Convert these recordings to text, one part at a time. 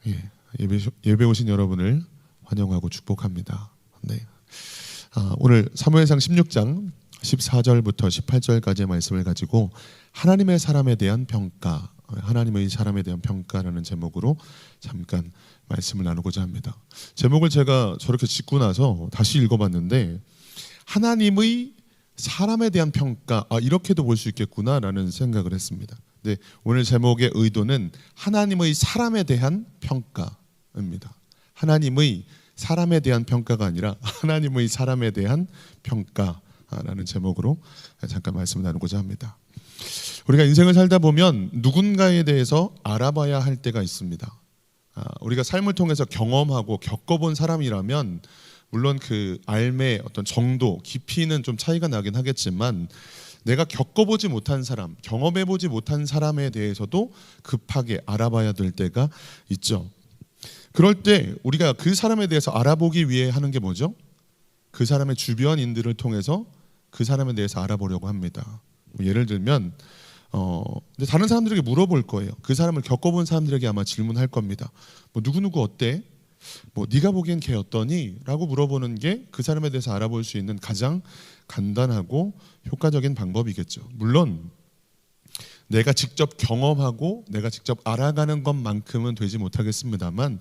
예배 오신 여러분을 환영하고 축복합니다. 네. 오늘 사무엘상 16장 14절부터 18절까지의 말씀을 가지고 하나님의 사람에 대한 평가, 하나님의 사람에 대한 평가라는 제목으로 잠깐 말씀을 나누고자 합니다. 제목을 제가 저렇게 짓고 나서 다시 읽어봤는데 하나님의 사람에 대한 평가, 이렇게도 볼 수 있겠구나라는 생각을 했습니다. 네, 오늘 제목의 의도는 하나님의 사람에 대한 평가입니다. 하나님의 사람에 대한 평가가 아니라 하나님의 사람에 대한 평가라는 제목으로 잠깐 말씀을 나누고자 합니다. 우리가 인생을 살다 보면 누군가에 대해서 알아봐야 할 때가 있습니다. 우리가 삶을 통해서 경험하고 겪어본 사람이라면 물론 그 삶의 어떤 정도, 깊이는 좀 차이가 나긴 하겠지만 내가 겪어보지 못한 사람, 경험해보지 못한 사람에 대해서도 급하게 알아봐야 될 때가 있죠. 그럴 때 우리가 그 사람에 대해서 알아보기 위해 하는 게 뭐죠? 그 사람의 주변인들을 통해서 그 사람에 대해서 알아보려고 합니다. 예를 들면 근데 다른 사람들에게 물어볼 거예요. 그 사람을 겪어본 사람들에게 아마 질문할 겁니다. 누구누구 어때? 네가 보기엔 걔 어떠니? 라고 물어보는 게 그 사람에 대해서 알아볼 수 있는 가장 간단하고 효과적인 방법이겠죠. 물론 내가 직접 경험하고 내가 직접 알아가는 것만큼은 되지 못하겠습니다만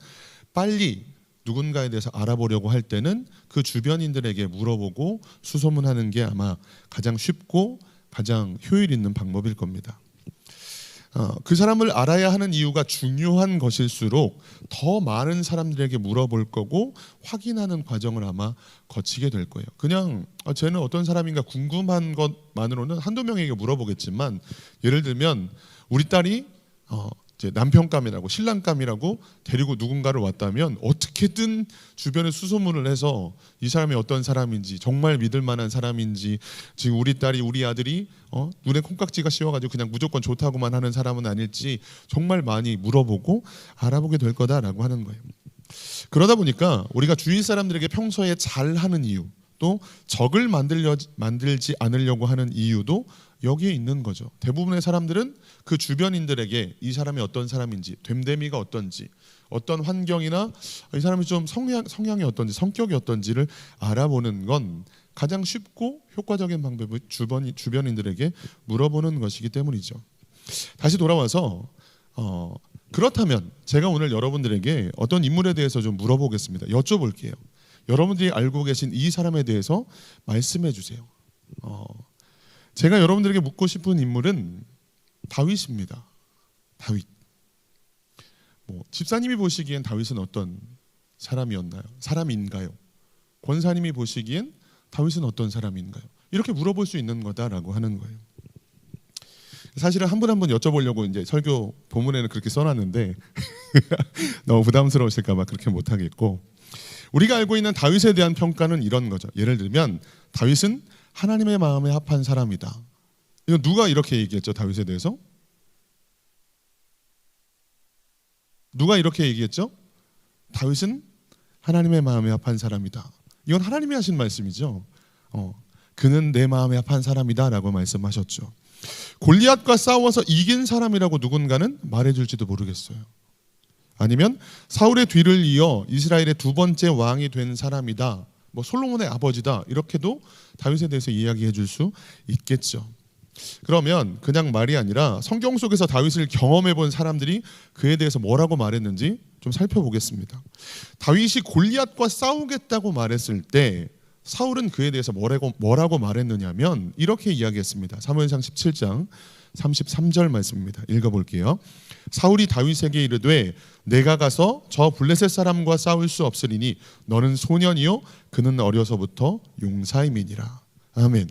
빨리 누군가에 대해서 알아보려고 할 때는 그 주변인들에게 물어보고 수소문하는 게 아마 가장 쉽고 가장 효율 있는 방법일 겁니다. 그 사람을 알아야 하는 이유가 중요한 것일수록 더 많은 사람들에게 물어볼 거고 확인하는 과정을 아마 거치게 될 거예요. 그냥 쟤는 어떤 사람인가 궁금한 것만으로는 한두 명에게 물어보겠지만 예를 들면 우리 딸이 이제 남편감이라고 신랑감이라고 데리고 누군가를 왔다면 어떻게든 주변에 수소문을 해서 이 사람이 어떤 사람인지 정말 믿을 만한 사람인지 지금 우리 딸이 우리 아들이 눈에 콩깍지가 씌워가지고 그냥 무조건 좋다고만 하는 사람은 아닐지 정말 많이 물어보고 알아보게 될 거다라고 하는 거예요. 그러다 보니까 우리가 주위 사람들에게 평소에 잘하는 이유 또 적을 만들지 않으려고 하는 이유도 여기에 있는 거죠. 대부분의 사람들은 그 주변인들에게 이 사람이 어떤 사람인지, 됨됨이가 어떤지, 어떤 환경이나 이 사람이 좀 성향이 어떤지, 성격이 어떤지를 알아보는 건 가장 쉽고 효과적인 방법이 주변인들에게 물어보는 것이기 때문이죠. 다시 돌아와서 그렇다면 제가 오늘 여러분들에게 어떤 인물에 대해서 좀 물어보겠습니다. 여쭤볼게요. 여러분들이 알고 계신 이 사람에 대해서 말씀해 주세요. 제가 여러분들에게 묻고 싶은 인물은 다윗입니다. 다윗. 집사님이 보시기엔 다윗은 어떤 사람인가요? 권사님이 보시기엔 다윗은 어떤 사람인가요? 이렇게 물어볼 수 있는 거다라고 하는 거예요. 사실은 한 분 한 분 여쭤보려고 이제 설교 본문에는 그렇게 써놨는데 너무 부담스러우실까봐 그렇게 못하겠고 우리가 알고 있는 다윗에 대한 평가는 이런 거죠. 예를 들면 다윗은 하나님의 마음에 합한 사람이다. 이거 누가 이렇게 얘기했죠? 다윗에 대해서? 누가 이렇게 얘기했죠? 다윗은 하나님의 마음에 합한 사람이다. 이건 하나님이 하신 말씀이죠. 그는 내 마음에 합한 사람이다 라고 말씀하셨죠. 골리앗과 싸워서 이긴 사람이라고 누군가는 말해줄지도 모르겠어요. 아니면 사울의 뒤를 이어 이스라엘의 두 번째 왕이 된 사람이다. 솔로몬의 아버지다. 이렇게도 다윗에 대해서 이야기해 줄 수 있겠죠. 그러면 그냥 말이 아니라 성경 속에서 다윗을 경험해 본 사람들이 그에 대해서 뭐라고 말했는지 좀 살펴보겠습니다. 다윗이 골리앗과 싸우겠다고 말했을 때 사울은 그에 대해서 뭐라고 말했느냐면 이렇게 이야기했습니다. 사무엘상 17장 33절 말씀입니다. 읽어볼게요. 사울이 다윗에게 이르되 내가 가서 저 블레셋 사람과 싸울 수 없으리니 너는 소년이요 그는 어려서부터 용사임이니라. 아멘.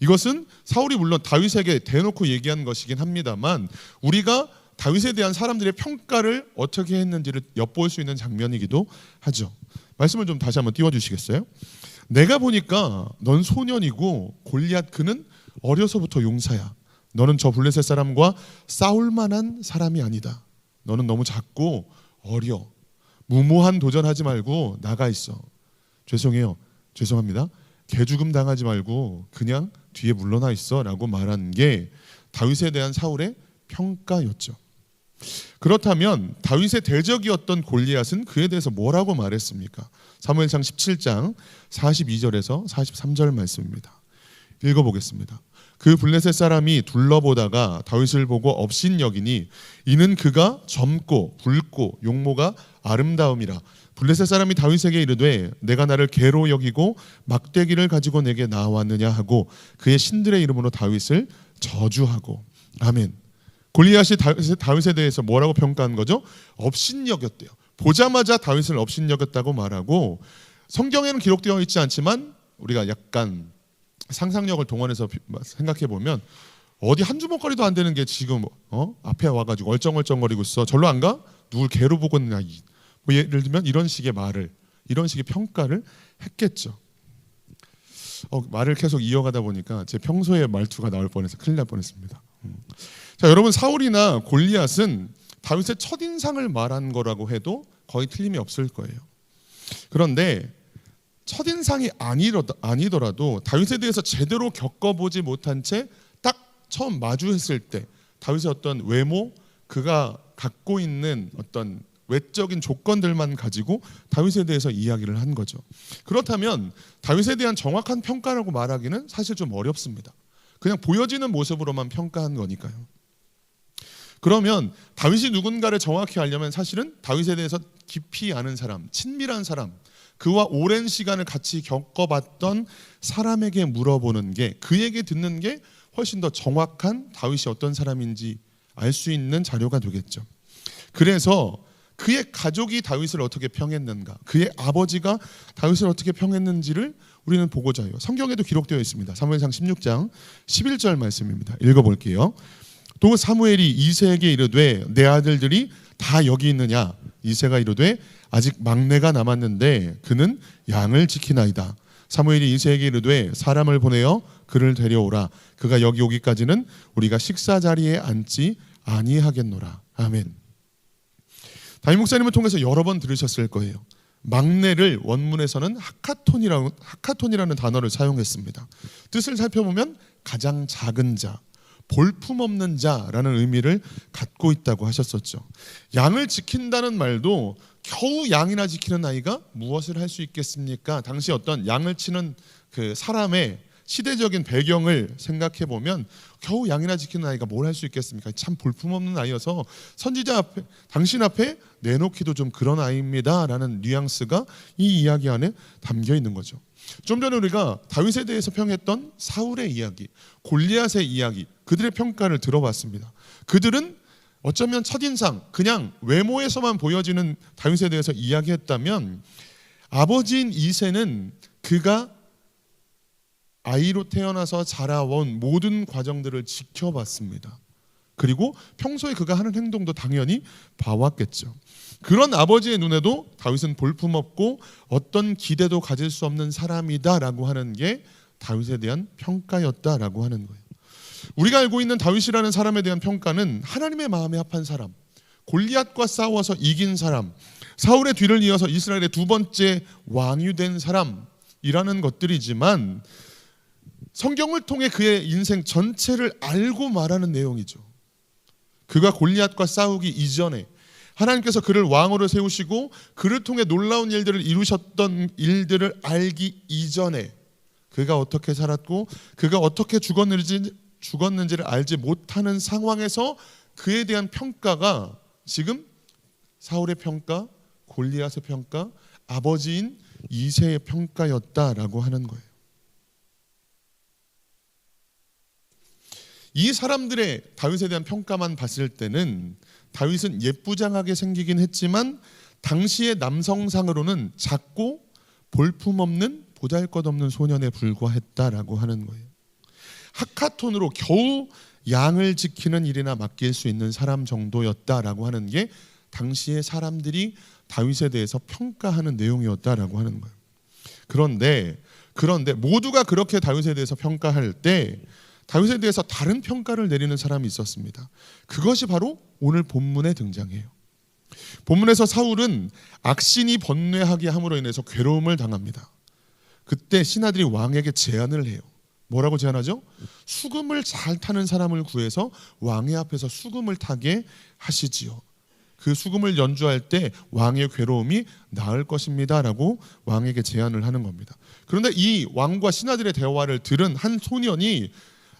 이것은 사울이 물론 다윗에게 대놓고 얘기한 것이긴 합니다만 우리가 다윗에 대한 사람들의 평가를 어떻게 했는지를 엿볼 수 있는 장면이기도 하죠. 말씀을 좀 다시 한번 띄워주시겠어요? 내가 보니까 넌 소년이고 골리앗 그는 어려서부터 용사야. 너는 저 블레셋 사람과 싸울 만한 사람이 아니다. 너는 너무 작고 어려. 무모한 도전하지 말고 나가 있어. 죄송합니다. 개죽음 당하지 말고 그냥 뒤에 물러나 있어 라고 말한 게 다윗에 대한 사울의 평가였죠. 그렇다면 다윗의 대적이었던 골리앗은 그에 대해서 뭐라고 말했습니까? 사무엘상 17장 42절에서 43절 말씀입니다. 읽어보겠습니다. 그 블레셋 사람이 둘러보다가 다윗을 보고 업신여기니 이는 그가 젊고 붉고 용모가 아름다움이라. 블레셋 사람이 다윗에게 이르되 내가 나를 개로 여기고 막대기를 가지고 내게 나왔느냐 하고 그의 신들의 이름으로 다윗을 저주하고. 아멘. 골리앗이 다윗에 대해서 뭐라고 평가한 거죠? 업신여겼대요. 보자마자 다윗을 업신여겼다고 말하고, 성경에는 기록되어 있지 않지만 우리가 약간 상상력을 동원해서 생각해 보면 어디 한 주먹거리도 안 되는 게 지금 앞에 와가지고 얼쩡얼쩡거리고 있어. 절로 안 가? 누굴 개로 보고 있냐? 뭐 예를 들면 이런 식의 말을, 이런 식의 평가를 했겠죠. 말을 계속 이어가다 보니까 제 평소의 말투가 나올 뻔해서 큰일 날 뻔했습니다. 자, 여러분, 사울이나 골리앗은 다윗의 첫인상을 말한 거라고 해도 거의 틀림이 없을 거예요. 그런데 첫인상이 아니더라도 다윗에 대해서 제대로 겪어보지 못한 채 딱 처음 마주했을 때 다윗의 어떤 외모, 그가 갖고 있는 어떤 외적인 조건들만 가지고 다윗에 대해서 이야기를 한 거죠. 그렇다면 다윗에 대한 정확한 평가라고 말하기는 사실 좀 어렵습니다. 그냥 보여지는 모습으로만 평가한 거니까요. 그러면 다윗이 누군가를 정확히 알려면 사실은 다윗에 대해서 깊이 아는 사람, 친밀한 사람, 그와 오랜 시간을 같이 겪어봤던 사람에게 물어보는 게, 그에게 듣는 게 훨씬 더 정확한 다윗이 어떤 사람인지 알 수 있는 자료가 되겠죠. 그래서 그의 가족이 다윗을 어떻게 평했는가, 그의 아버지가 다윗을 어떻게 평했는지를 우리는 보고자 해요. 성경에도 기록되어 있습니다. 사무엘상 16장 11절 말씀입니다. 읽어볼게요. 또 사무엘이 이새에게 이르되 내 아들들이 다 여기 있느냐? 이새가 이르되 아직 막내가 남았는데 그는 양을 지키나이다. 사무엘이 이새에게 이르되 사람을 보내어 그를 데려오라. 그가 여기 오기까지는 우리가 식사 자리에 앉지 아니하겠노라. 아멘. 담임 목사님을 통해서 여러 번 들으셨을 거예요. 막내를 원문에서는 하카톤이라는 단어를 사용했습니다. 뜻을 살펴보면 가장 작은 자, 볼품없는 자라는 의미를 갖고 있다고 하셨었죠. 양을 지킨다는 말도 겨우 양이나 지키는 아이가 무엇을 할 수 있겠습니까? 당시 어떤 양을 치는 그 사람의 시대적인 배경을 생각해 보면 겨우 양이나 지키는 아이가 뭘 할 수 있겠습니까? 참 볼품없는 아이여서 선지자 앞에, 당신 앞에 내놓기도 좀 그런 아이입니다 라는 뉘앙스가 이 이야기 안에 담겨 있는 거죠. 좀 전에 우리가 다윗에 대해서 평했던 사울의 이야기, 골리앗의 이야기, 그들의 평가를 들어봤습니다. 그들은 어쩌면 첫인상, 그냥 외모에서만 보여지는 다윗에 대해서 이야기했다면, 아버지인 이새는 그가 아이로 태어나서 자라온 모든 과정들을 지켜봤습니다. 그리고 평소에 그가 하는 행동도 당연히 봐왔겠죠. 그런 아버지의 눈에도 다윗은 볼품없고 어떤 기대도 가질 수 없는 사람이다라고 하는 게 다윗에 대한 평가였다라고 하는 거예요. 우리가 알고 있는 다윗이라는 사람에 대한 평가는 하나님의 마음에 합한 사람, 골리앗과 싸워서 이긴 사람, 사울의 뒤를 이어서 이스라엘의 두 번째 왕이 된 사람이라는 것들이지만, 성경을 통해 그의 인생 전체를 알고 말하는 내용이죠. 그가 골리앗과 싸우기 이전에 하나님께서 그를 왕으로 세우시고 그를 통해 놀라운 일들을 이루셨던 일들을 알기 이전에 그가 어떻게 살았고 그가 어떻게 죽었는지를 알지 못하는 상황에서 그에 대한 평가가 지금 사울의 평가, 골리앗의 평가, 아버지인 이새의 평가였다라고 하는 거예요. 이 사람들의 다윗에 대한 평가만 봤을 때는 다윗은 예쁘장하게 생기긴 했지만 당시의 남성상으로는 작고 볼품없는 보잘것없는 소년에 불과했다라고 하는 거예요. 하카톤으로 겨우 양을 지키는 일이나 맡길 수 있는 사람 정도였다라고 하는 게 당시의 사람들이 다윗에 대해서 평가하는 내용이었다라고 하는 거예요. 그런데 모두가 그렇게 다윗에 대해서 평가할 때 다윗에 대해서 다른 평가를 내리는 사람이 있었습니다. 그것이 바로 오늘 본문에 등장해요. 본문에서 사울은 악신이 번뇌하게 함으로 인해서 괴로움을 당합니다. 그때 신하들이 왕에게 제안을 해요. 뭐라고 제안하죠? 수금을 잘 타는 사람을 구해서 왕의 앞에서 수금을 타게 하시지요. 그 수금을 연주할 때 왕의 괴로움이 나을 것입니다 라고 왕에게 제안을 하는 겁니다. 그런데 이 왕과 신하들의 대화를 들은 한 소년이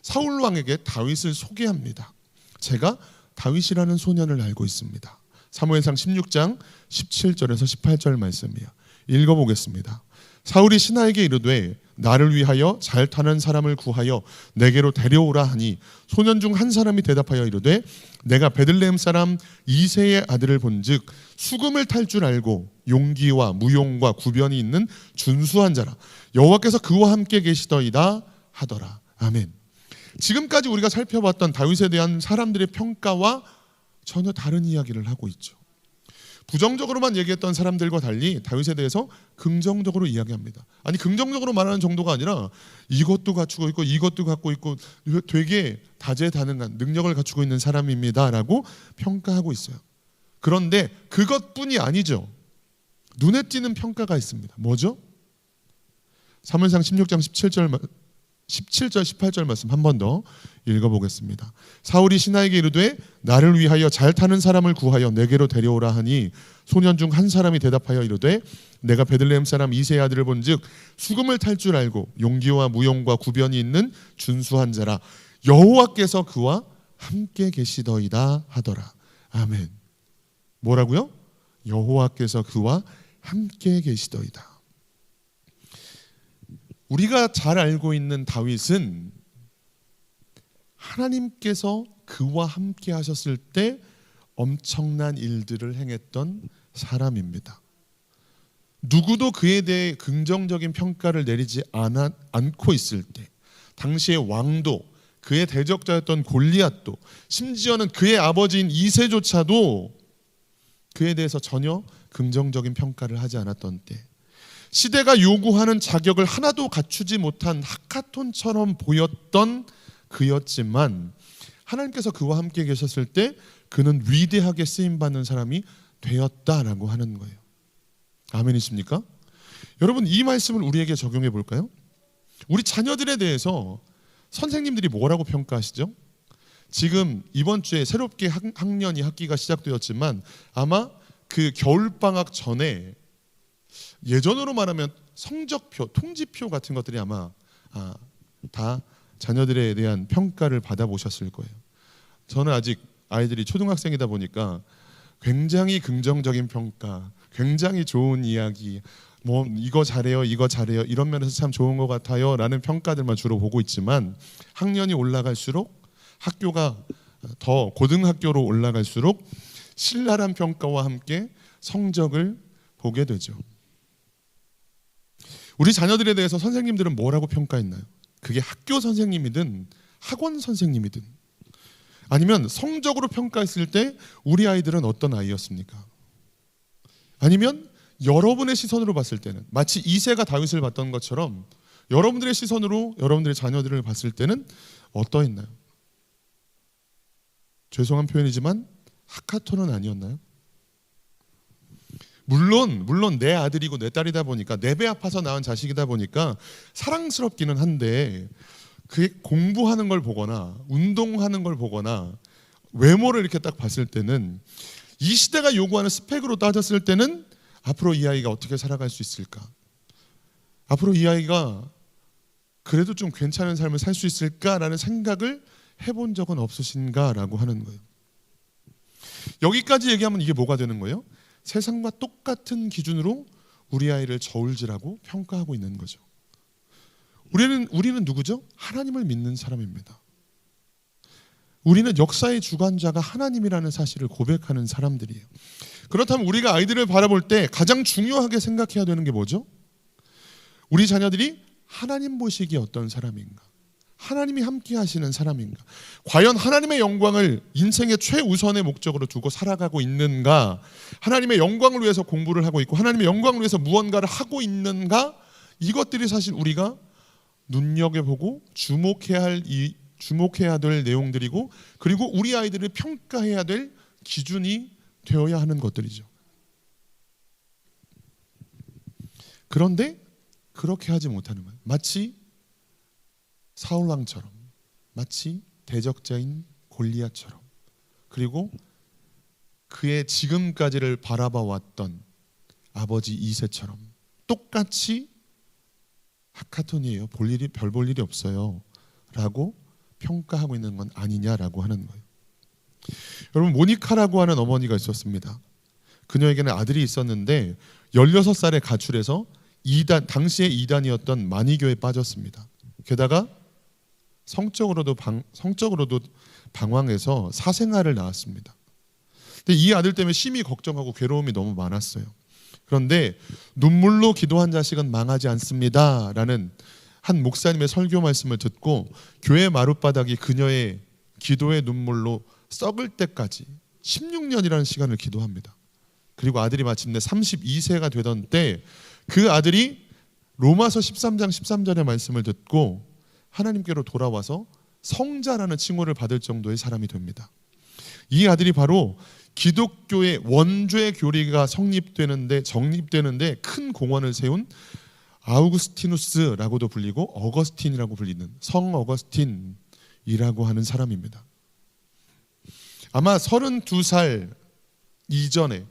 사울 왕에게 다윗을 소개합니다. 제가 다윗이라는 소년을 알고 있습니다. 사무엘상 16장 17절에서 18절 말씀이에요. 읽어보겠습니다. 사울이 신하에게 이르되 나를 위하여 잘 타는 사람을 구하여 내게로 데려오라 하니 소년 중 한 사람이 대답하여 이르되 내가 베들레헴 사람 이새의 아들을 본즉 수금을 탈 줄 알고 용기와 무용과 구변이 있는 준수한 자라 여호와께서 그와 함께 계시더이다 하더라. 아멘. 지금까지 우리가 살펴봤던 다윗에 대한 사람들의 평가와 전혀 다른 이야기를 하고 있죠. 부정적으로만 얘기했던 사람들과 달리 다윗에 대해서 긍정적으로 이야기합니다. 아니 긍정적으로 말하는 정도가 아니라 이것도 갖추고 있고 이것도 갖고 있고 되게 다재다능한 능력을 갖추고 있는 사람입니다 라고 평가하고 있어요. 그런데 그것뿐이 아니죠. 눈에 띄는 평가가 있습니다. 뭐죠? 사무엘상 16장 17절 18절 말씀 한 번 더 읽어보겠습니다. 사울이 신하에게 이르되 나를 위하여 잘 타는 사람을 구하여 내게로 데려오라 하니 소년 중 한 사람이 대답하여 이르되 내가 베들레헴 사람 이새의 아들을 본즉 수금을 탈 줄 알고 용기와 무용과 구변이 있는 준수한 자라 여호와께서 그와 함께 계시더이다 하더라. 아멘. 뭐라고요? 여호와께서 그와 함께 계시더이다. 우리가 잘 알고 있는 다윗은 하나님께서 그와 함께 하셨을 때 엄청난 일들을 행했던 사람입니다. 누구도 그에 대해 긍정적인 평가를 내리지 않고 있을 때 당시의 왕도 그의 대적자였던 골리앗도 심지어는 그의 아버지인 이새조차도 그에 대해서 전혀 긍정적인 평가를 하지 않았던 때 시대가 요구하는 자격을 하나도 갖추지 못한 하카톤처럼 보였던 그였지만 하나님께서 그와 함께 계셨을 때 그는 위대하게 쓰임받는 사람이 되었다라고 하는 거예요. 아멘이십니까? 여러분 이 말씀을 우리에게 적용해 볼까요? 우리 자녀들에 대해서 선생님들이 뭐라고 평가하시죠? 지금 이번 주에 새롭게 학기가 시작되었지만 아마 그 겨울방학 전에 예전으로 말하면 성적표, 통지표 같은 것들이 아마 다 자녀들에 대한 평가를 받아보셨을 거예요. 저는 아직 아이들이 초등학생이다 보니까 굉장히 긍정적인 평가, 굉장히 좋은 이야기, 뭐 이거 잘해요, 이거 잘해요 이런 면에서 참 좋은 것 같아요 라는 평가들만 주로 보고 있지만 학년이 올라갈수록 학교가 더 고등학교로 올라갈수록 신랄한 평가와 함께 성적을 보게 되죠. 우리 자녀들에 대해서 선생님들은 뭐라고 평가했나요? 그게 학교 선생님이든 학원 선생님이든 아니면 성적으로 평가했을 때 우리 아이들은 어떤 아이였습니까? 아니면 여러분의 시선으로 봤을 때는 마치 이새가 다윗을 봤던 것처럼 여러분들의 시선으로 여러분들의 자녀들을 봤을 때는 어떠했나요? 죄송한 표현이지만 하카톤은 아니었나요? 물론 내 아들이고 내 딸이다 보니까 내 배 아파서 낳은 자식이다 보니까 사랑스럽기는 한데 그게 공부하는 걸 보거나 운동하는 걸 보거나 외모를 이렇게 딱 봤을 때는 이 시대가 요구하는 스펙으로 따졌을 때는 앞으로 이 아이가 어떻게 살아갈 수 있을까? 앞으로 이 아이가 그래도 좀 괜찮은 삶을 살 수 있을까라는 생각을 해본 적은 없으신가라고 하는 거예요. 여기까지 얘기하면 이게 뭐가 되는 거예요? 세상과 똑같은 기준으로 우리 아이를 저울질하고 평가하고 있는 거죠. 우리는 누구죠? 하나님을 믿는 사람입니다. 우리는 역사의 주관자가 하나님이라는 사실을 고백하는 사람들이에요. 그렇다면 우리가 아이들을 바라볼 때 가장 중요하게 생각해야 되는 게 뭐죠? 우리 자녀들이 하나님 보시기에 어떤 사람인가? 하나님이 함께 하시는 사람인가? 과연 하나님의 영광을 인생의 최우선의 목적으로 두고 살아가고 있는가? 하나님의 영광을 위해서 공부를 하고 있고 하나님의 영광을 위해서 무언가를 하고 있는가? 이것들이 사실 우리가 눈여겨보고 주목해야 될 내용들이고 그리고 우리 아이들을 평가해야 될 기준이 되어야 하는 것들이죠. 그런데 그렇게 하지 못하는 거예요. 마치 사울 왕처럼, 마치 대적자인 골리앗처럼, 그리고 그의 지금까지를 바라봐 왔던 아버지 이새처럼 똑같이 하카톤이에요. 별 볼 일이 없어요 라고 평가하고 있는 건 아니냐라고 하는 거예요. 여러분, 모니카라고 하는 어머니가 있었습니다. 그녀에게는 아들이 있었는데 16살에 가출해서 당시의 이단이었던 마니교에 빠졌습니다. 게다가 성적으로도 방황해서 사생아를 낳았습니다. 근데 이 아들 때문에 심히 걱정하고 괴로움이 너무 많았어요. 그런데 눈물로 기도한 자식은 망하지 않습니다 라는 한 목사님의 설교 말씀을 듣고 교회 마룻바닥이 그녀의 기도의 눈물로 썩을 때까지 16년이라는 시간을 기도합니다. 그리고 아들이 마침내 32세가 되던 때 그 아들이 로마서 13장 13절의 말씀을 듣고 하나님께로 돌아와서 성자라는 칭호를 받을 정도의 사람이 됩니다. 이 아들이 바로 기독교의 원죄 교리가 정립되는데 큰 공헌을 세운 아우구스티누스라고도 불리고 어거스틴이라고 불리는 성 어거스틴이라고 하는 사람입니다. 아마 32살 이전에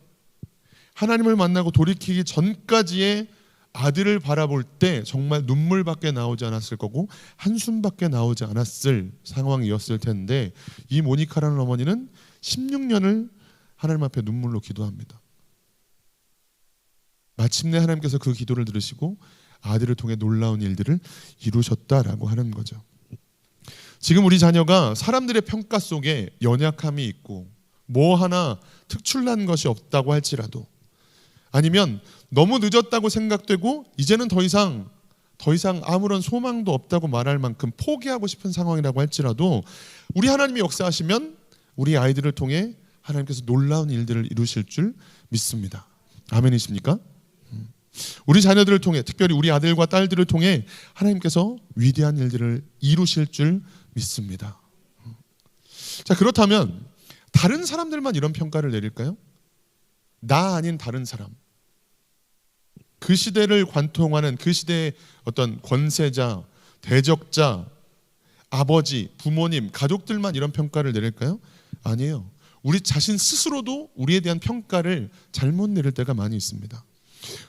하나님을 만나고 돌이키기 전까지의 아들을 바라볼 때 정말 눈물밖에 나오지 않았을 거고 한숨밖에 나오지 않았을 상황이었을 텐데, 이 모니카라는 어머니는 16년을 하나님 앞에 눈물로 기도합니다. 마침내 하나님께서 그 기도를 들으시고 아들을 통해 놀라운 일들을 이루셨다라고 하는 거죠. 지금 우리 자녀가 사람들의 평가 속에 연약함이 있고 뭐 하나 특출난 것이 없다고 할지라도, 아니면 너무 늦었다고 생각되고 이제는 더 이상 아무런 소망도 없다고 말할 만큼 포기하고 싶은 상황이라고 할지라도, 우리 하나님이 역사하시면 우리 아이들을 통해 하나님께서 놀라운 일들을 이루실 줄 믿습니다. 아멘이십니까? 우리 자녀들을 통해, 특별히 우리 아들과 딸들을 통해 하나님께서 위대한 일들을 이루실 줄 믿습니다. 자, 그렇다면 다른 사람들만 이런 평가를 내릴까요? 나 아닌 다른 사람, 그 시대를 관통하는 그 시대의 어떤 권세자, 대적자, 아버지, 부모님, 가족들만 이런 평가를 내릴까요? 아니에요. 우리 자신 스스로도 우리에 대한 평가를 잘못 내릴 때가 많이 있습니다.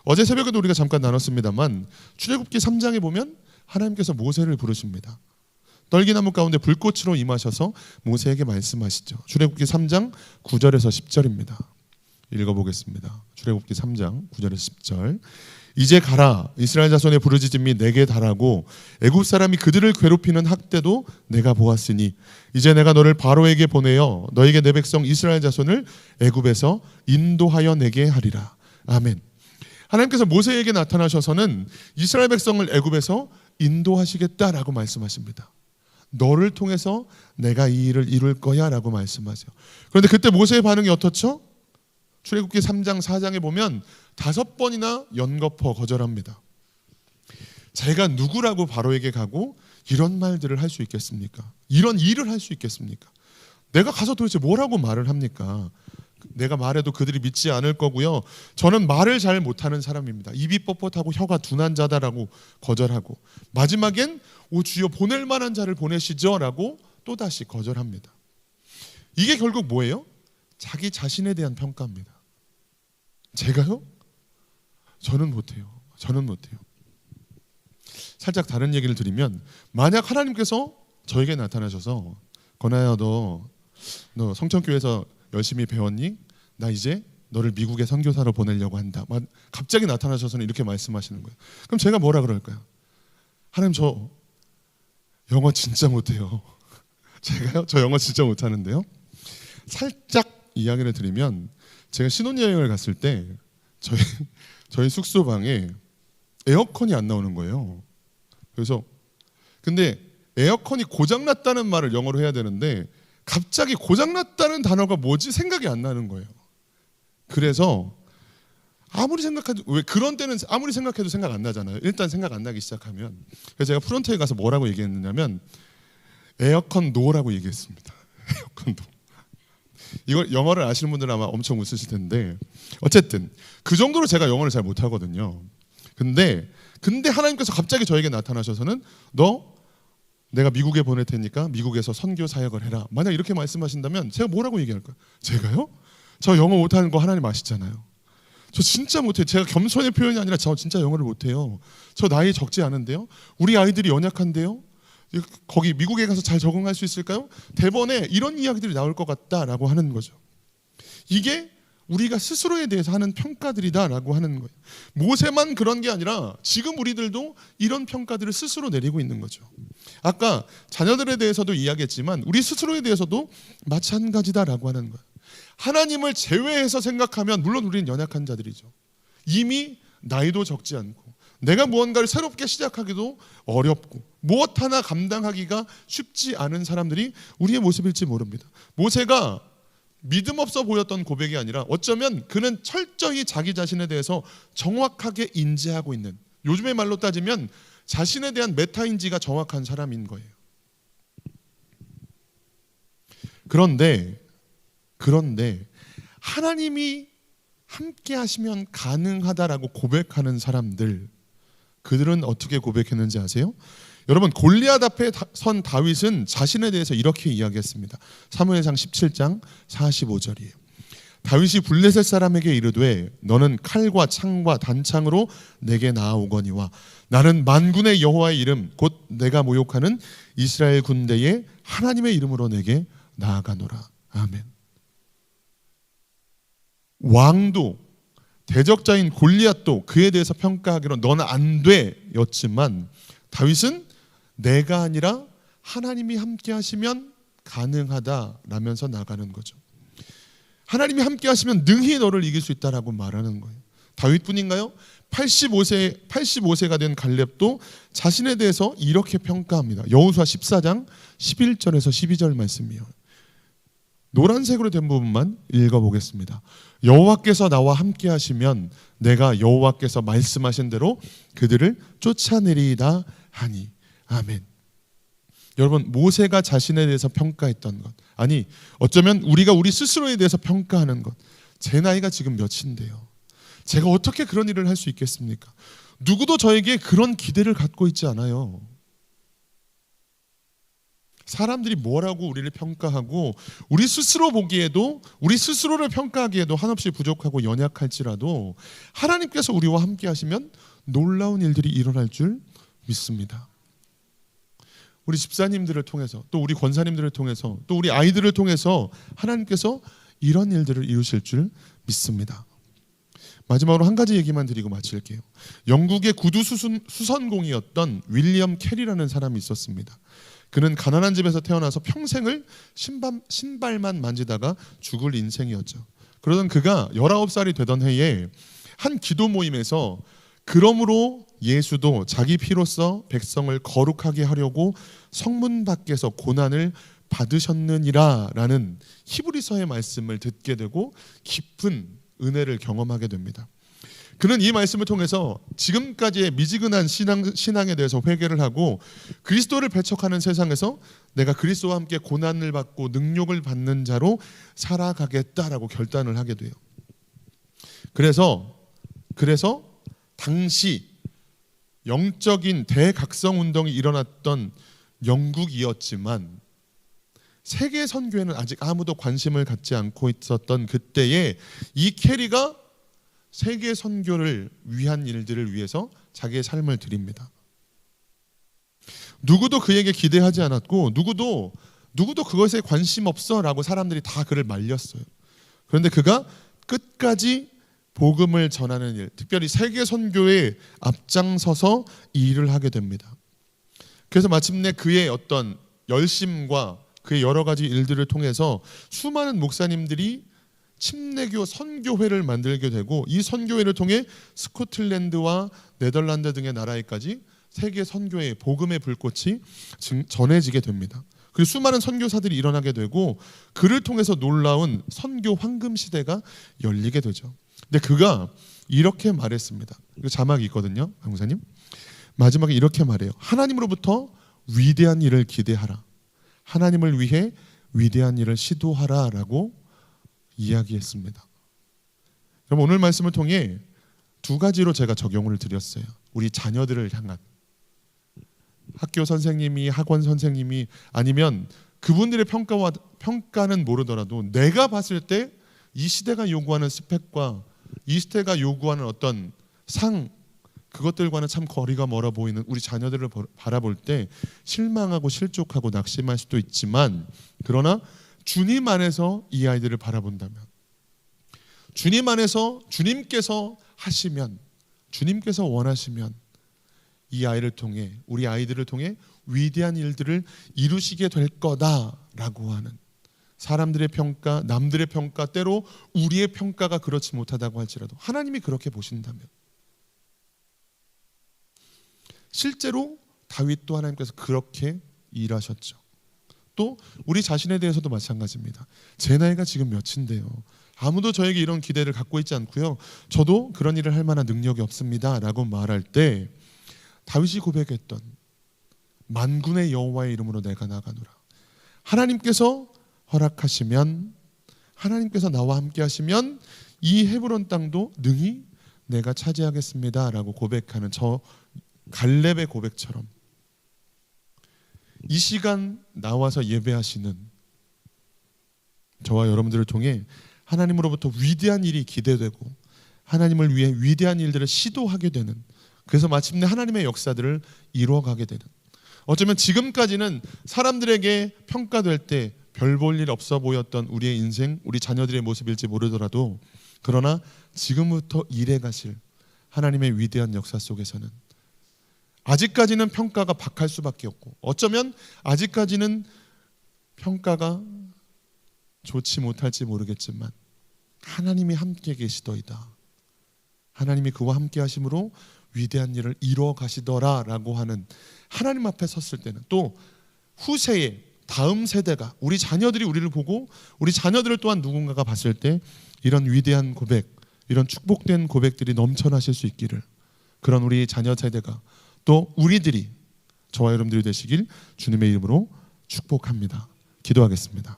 어제 새벽에도 우리가 잠깐 나눴습니다만 출애굽기 3장에 보면 하나님께서 모세를 부르십니다. 떨기나무 가운데 불꽃으로 임하셔서 모세에게 말씀하시죠. 출애굽기 3장 9절에서 10절입니다. 읽어보겠습니다. 출애굽기 3장 9절에서 10절. 이제 가라, 이스라엘 자손의 부르짖음이 내게 달하고 애굽 사람이 그들을 괴롭히는 학대도 내가 보았으니 이제 내가 너를 바로에게 보내어 너에게 내 백성 이스라엘 자손을 애굽에서 인도하여 내게 하리라. 아멘. 하나님께서 모세에게 나타나셔서는 이스라엘 백성을 애굽에서 인도하시겠다라고 말씀하십니다. 너를 통해서 내가 이 일을 이룰 거야 라고 말씀하세요. 그런데 그때 모세의 반응이 어떻죠? 출애굽기 3장 4장에 보면 5번이나 연거푸 거절합니다. 제가 누구라고 바로에게 가고 이런 말들을 할 수 있겠습니까? 이런 일을 할 수 있겠습니까? 내가 가서 도대체 뭐라고 말을 합니까? 내가 말해도 그들이 믿지 않을 거고요. 저는 말을 잘 못하는 사람입니다. 입이 뻣뻣하고 혀가 둔한 자다라고 거절하고, 마지막엔 오 주여 보낼 만한 자를 보내시죠 라고 또다시 거절합니다. 이게 결국 뭐예요? 자기 자신에 대한 평가입니다. 제가요? 저는 못해요. 살짝 다른 얘기를 드리면, 만약 하나님께서 저에게 나타나셔서 건아야 너 성천교회에서 열심히 배웠니? 나 이제 너를 미국에 선교사로 보내려고 한다. 갑자기 나타나셔서는 이렇게 말씀하시는 거예요. 그럼 제가 뭐라 그럴까요? 하나님, 저 영어 진짜 못해요. 제가요? 저 영어 진짜 못하는데요. 살짝 이야기를 드리면, 제가 신혼여행을 갔을 때 저희 숙소 방에 에어컨이 안 나오는 거예요. 그래서 근데 에어컨이 고장났다는 말을 영어로 해야 되는데 갑자기 고장났다는 단어가 뭐지 생각이 안 나는 거예요. 그래서 아무리 생각해도, 왜 그런 때는 아무리 생각해도 생각 안 나잖아요. 일단 생각 안 나기 시작하면. 그래서 제가 프런트에 가서 뭐라고 얘기했느냐면 에어컨 노라고 얘기했습니다. 에어컨 노. 이걸 영어를 아시는 분들은 아마 엄청 웃으실 텐데, 어쨌든 그 정도로 제가 영어를 잘 못하거든요. 근데 하나님께서 갑자기 저에게 나타나셔서는 너 내가 미국에 보낼 테니까 미국에서 선교 사역을 해라. 만약 이렇게 말씀하신다면 제가 뭐라고 얘기할까요? 제가요? 저 영어 못하는 거 하나님 아시잖아요. 저 진짜 못해요. 제가 겸손의 표현이 아니라 저 진짜 영어를 못해요. 저 나이 적지 않은데요. 우리 아이들이 연약한데요. 거기 미국에 가서 잘 적응할 수 있을까요? 대번에 이런 이야기들이 나올 것 같다라고 하는 거죠. 이게 우리가 스스로에 대해서 하는 평가들이다라고 하는 거예요. 모세만 그런 게 아니라 지금 우리들도 이런 평가들을 스스로 내리고 있는 거죠. 아까 자녀들에 대해서도 이야기했지만 우리 스스로에 대해서도 마찬가지다라고 하는 거예요. 하나님을 제외해서 생각하면 물론 우리는 연약한 자들이죠. 이미 나이도 적지 않고 내가 무언가를 새롭게 시작하기도 어렵고 무엇 하나 감당하기가 쉽지 않은 사람들이 우리의 모습일지 모릅니다. 모세가 믿음 없어 보였던 고백이 아니라 어쩌면 그는 철저히 자기 자신에 대해서 정확하게 인지하고 있는, 요즘의 말로 따지면 자신에 대한 메타인지가 정확한 사람인 거예요. 그런데 하나님이 함께 하시면 가능하다라고 고백하는 사람들, 그들은 어떻게 고백했는지 아세요? 여러분, 골리앗 앞에 선 다윗은 자신에 대해서 이렇게 이야기했습니다. 사무엘상 17장 45절이에요. 다윗이 블레셋 사람에게 이르되 너는 칼과 창과 단창으로 내게 나아오거니와 나는 만군의 여호와의 이름 곧 내가 모욕하는 이스라엘 군대의 하나님의 이름으로 내게 나아가노라. 아멘. 왕도 대적자인 골리앗도 그에 대해서 평가하기로 너는 안 돼 였지만 다윗은 내가 아니라 하나님이 함께 하시면 가능하다라면서 나가는 거죠. 하나님이 함께 하시면 능히 너를 이길 수 있다라고 말하는 거예요. 다윗뿐인가요? 85세가 된 갈렙도 자신에 대해서 이렇게 평가합니다. 여호수아 14장 11절에서 12절 말씀이에요. 노란색으로 된 부분만 읽어보겠습니다. 여호와께서 나와 함께 하시면 내가 여호와께서 말씀하신 대로 그들을 쫓아내리이다 하니. 아멘. 여러분, 모세가 자신에 대해서 평가했던 것, 아니 어쩌면 우리가 우리 스스로에 대해서 평가하는 것, 제 나이가 지금 몇인데요, 제가 어떻게 그런 일을 할 수 있겠습니까? 누구도 저에게 그런 기대를 갖고 있지 않아요. 사람들이 뭐라고 우리를 평가하고 우리 스스로 보기에도, 우리 스스로를 평가하기에도 한없이 부족하고 연약할지라도 하나님께서 우리와 함께 하시면 놀라운 일들이 일어날 줄 믿습니다. 우리 집사님들을 통해서, 또 우리 권사님들을 통해서, 또 우리 아이들을 통해서 하나님께서 이런 일들을 이루실 줄 믿습니다. 마지막으로 한 가지 얘기만 드리고 마칠게요. 영국의 구두 수선공이었던 윌리엄 캐리라는 사람이 있었습니다. 그는 가난한 집에서 태어나서 평생을 신발만 만지다가 죽을 인생이었죠. 그러던 그가 19살이 되던 해에 한 기도 모임에서 그러므로 예수도 자기 피로써 백성을 거룩하게 하려고 성문 밖에서 고난을 받으셨느니라 라는 히브리서의 말씀을 듣게 되고 깊은 은혜를 경험하게 됩니다. 그는 이 말씀을 통해서 지금까지의 미지근한 신앙에 대해서 회개를 하고 그리스도를 배척하는 세상에서 내가 그리스도와 함께 고난을 받고 능욕을 받는 자로 살아가겠다라고 결단을 하게 돼요. 그래서 당시 영적인 대각성 운동이 일어났던 영국이었지만 세계 선교에는 아직 아무도 관심을 갖지 않고 있었던 그때에 이 캐리가 세계 선교를 위한 일들을 위해서 자기의 삶을 드립니다. 누구도 그에게 기대하지 않았고 누구도 그것에 관심 없어라고 사람들이 다 그를 말렸어요. 그런데 그가 끝까지 복음을 전하는 일, 특별히 세계 선교에 앞장서서 이 일을 하게 됩니다. 그래서 마침내 그의 어떤 열심과 그의 여러 가지 일들을 통해서 수많은 목사님들이 침례교 선교회를 만들게 되고 이 선교회를 통해 스코틀랜드와 네덜란드 등의 나라에까지 세계 선교의 복음의 불꽃이 전해지게 됩니다. 그리고 수많은 선교사들이 일어나게 되고 그를 통해서 놀라운 선교 황금 시대가 열리게 되죠. 근데 그가 이렇게 말했습니다. 그 자막이 있거든요, 강사님. 마지막에 이렇게 말해요. 하나님으로부터 위대한 일을 기대하라. 하나님을 위해 위대한 일을 시도하라라고 이야기했습니다. 그럼 오늘 말씀을 통해 두 가지로 제가 적용을 드렸어요. 우리 자녀들을 향한 학교 선생님이, 학원 선생님이, 아니면 그분들의 평가는 모르더라도 내가 봤을 때 이 시대가 요구하는 스펙과 이 시대가 요구하는 어떤 그것들과는 참 거리가 멀어 보이는 우리 자녀들을 바라볼 때 실망하고 실족하고 낙심할 수도 있지만, 그러나 주님 안에서 이 아이들을 바라본다면, 주님 안에서 주님께서 하시면, 주님께서 원하시면 이 아이를 통해, 우리 아이들을 통해 위대한 일들을 이루시게 될 거다라고 하는, 사람들의 평가, 남들의 평가, 때로 우리의 평가가 그렇지 못하다고 할지라도 하나님이 그렇게 보신다면, 실제로 다윗도 하나님께서 그렇게 일하셨죠. 또 우리 자신에 대해서도 마찬가지입니다. 제 나이가 지금 몇인데요, 아무도 저에게 이런 기대를 갖고 있지 않고요, 저도 그런 일을 할 만한 능력이 없습니다 라고 말할 때 다윗이 고백했던 만군의 여호와의 이름으로 내가 나가노라, 하나님께서 허락하시면, 하나님께서 나와 함께 하시면 이 헤브론 땅도 능히 내가 차지하겠습니다 라고 고백하는 저 갈렙의 고백처럼, 이 시간 나와서 예배하시는 저와 여러분들을 통해 하나님으로부터 위대한 일이 기대되고 하나님을 위해 위대한 일들을 시도하게 되는, 그래서 마침내 하나님의 역사들을 이루어가게 되는, 어쩌면 지금까지는 사람들에게 평가될 때 별 볼 일 없어 보였던 우리의 인생, 우리 자녀들의 모습일지 모르더라도, 그러나 지금부터 일해 가실 하나님의 위대한 역사 속에서는 아직까지는 평가가 박할 수밖에 없고, 어쩌면 아직까지는 평가가 좋지 못할지 모르겠지만 하나님이 함께 계시더이다, 하나님이 그와 함께 하심으로 위대한 일을 이루어 가시더라 라고 하는 하나님 앞에 섰을 때는, 또 후세의 다음 세대가, 우리 자녀들이 우리를 보고 우리 자녀들을 또한 누군가가 봤을 때 이런 위대한 고백, 이런 축복된 고백들이 넘쳐나실 수 있기를, 그런 우리 자녀 세대가, 또 우리들이, 저와 여러분들이 되시길 주님의 이름으로 축복합니다. 기도하겠습니다.